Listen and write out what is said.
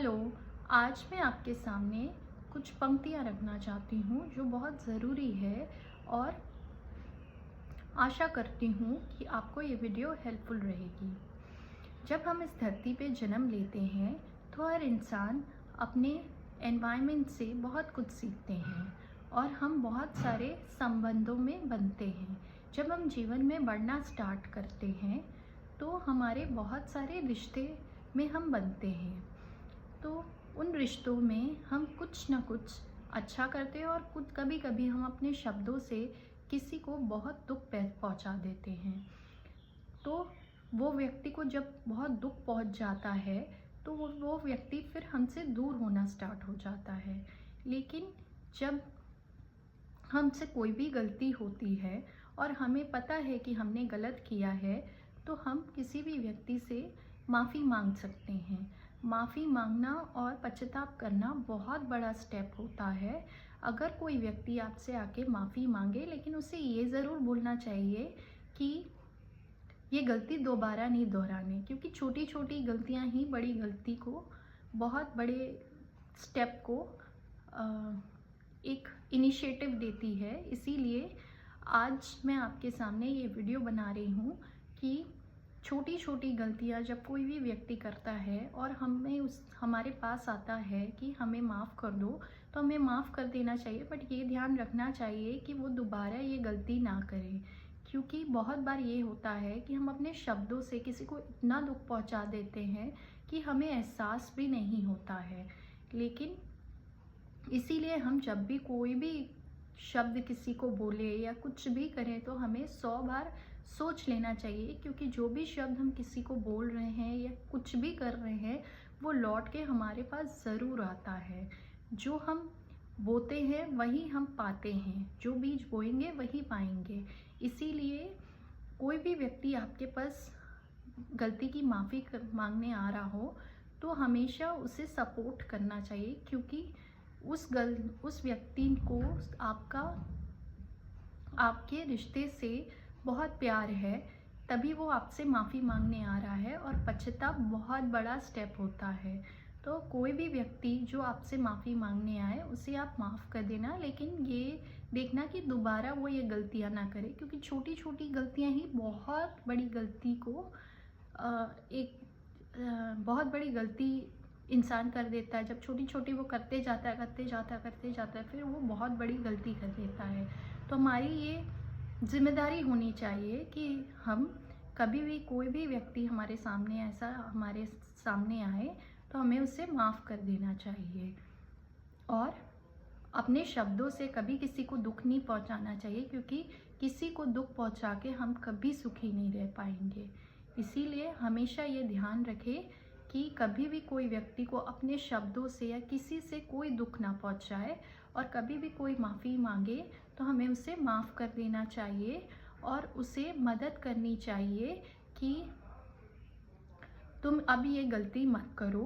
Hello. आज मैं आपके सामने कुछ पंक्तियाँ रखना चाहती हूँ जो बहुत ज़रूरी है और आशा करती हूँ कि आपको ये वीडियो हेल्पफुल रहेगी। जब हम इस धरती पे जन्म लेते हैं तो हर इंसान अपने एनवायरनमेंट से बहुत कुछ सीखते हैं और हम बहुत सारे संबंधों में बनते हैं। जब हम जीवन में बढ़ना स्टार्ट करते हैं तो हमारे बहुत सारे रिश्ते में हम बनते हैं। तो उन रिश्तों में हम कुछ ना कुछ अच्छा करते हैं और कुछ कभी कभी हम अपने शब्दों से किसी को बहुत दुख पहुंचा देते हैं। तो वो व्यक्ति को जब बहुत दुख पहुंच जाता है तो वो व्यक्ति फिर हमसे दूर होना स्टार्ट हो जाता है। लेकिन जब हमसे कोई भी गलती होती है और हमें पता है कि हमने गलत किया है तो हम किसी भी व्यक्ति से माफ़ी मांग सकते हैं। माफ़ी मांगना और पश्चाताप करना बहुत बड़ा स्टेप होता है। अगर कोई व्यक्ति आपसे आके माफ़ी मांगे लेकिन उसे ये ज़रूर बोलना चाहिए कि ये गलती दोबारा नहीं दोहरानी, क्योंकि छोटी छोटी गलतियां ही बड़ी गलती को, बहुत बड़े स्टेप को एक इनिशिएटिव देती है। इसीलिए आज मैं आपके सामने ये वीडियो बना रही हूँ कि छोटी छोटी गलतियाँ जब कोई भी व्यक्ति करता है और हमारे पास आता है कि हमें माफ़ कर दो, तो हमें माफ़ कर देना चाहिए। बट ये ध्यान रखना चाहिए कि वो दोबारा ये गलती ना करे, क्योंकि बहुत बार ये होता है कि हम अपने शब्दों से किसी को इतना दुख पहुंचा देते हैं कि हमें एहसास भी नहीं होता है। लेकिन इसीलिए हम जब भी कोई भी शब्द किसी को बोले या कुछ भी करें तो हमें 100 बार सोच लेना चाहिए, क्योंकि जो भी शब्द हम किसी को बोल रहे हैं या कुछ भी कर रहे हैं वो लौट के हमारे पास ज़रूर आता है। जो हम बोते हैं वही हम पाते हैं, जो बीज बोएंगे वही पाएंगे। इसीलिए कोई भी व्यक्ति आपके पास गलती की माफ़ी मांगने आ रहा हो तो हमेशा उसे सपोर्ट करना चाहिए, क्योंकि उस व्यक्ति को आपके रिश्ते से बहुत प्यार है, तभी वो आपसे माफ़ी मांगने आ रहा है। और पश्चाताप बहुत बड़ा स्टेप होता है। तो कोई भी व्यक्ति जो आपसे माफ़ी मांगने आए उसे आप माफ़ कर देना, लेकिन ये देखना कि दोबारा वो ये गलतियाँ ना करे, क्योंकि छोटी छोटी गलतियाँ ही बहुत बड़ी गलती को एक बहुत बड़ी गलती इंसान कर देता है। जब छोटी छोटी वो करते जाता है फिर वो बहुत बड़ी गलती कर देता है। तो हमारी ये जिम्मेदारी होनी चाहिए कि हम कभी भी कोई भी व्यक्ति हमारे सामने आए तो हमें उसे माफ़ कर देना चाहिए और अपने शब्दों से कभी किसी को दुख नहीं पहुंचाना चाहिए, क्योंकि किसी को दुख पहुंचा के हम कभी सुखी नहीं रह पाएंगे। इसीलिए हमेशा ये ध्यान रखें कि कभी भी कोई व्यक्ति को अपने शब्दों से या किसी से कोई दुख ना पहुंचाए, और कभी भी कोई माफ़ी मांगे तो हमें उसे माफ़ कर देना चाहिए और उसे मदद करनी चाहिए कि तुम अब ये गलती मत करो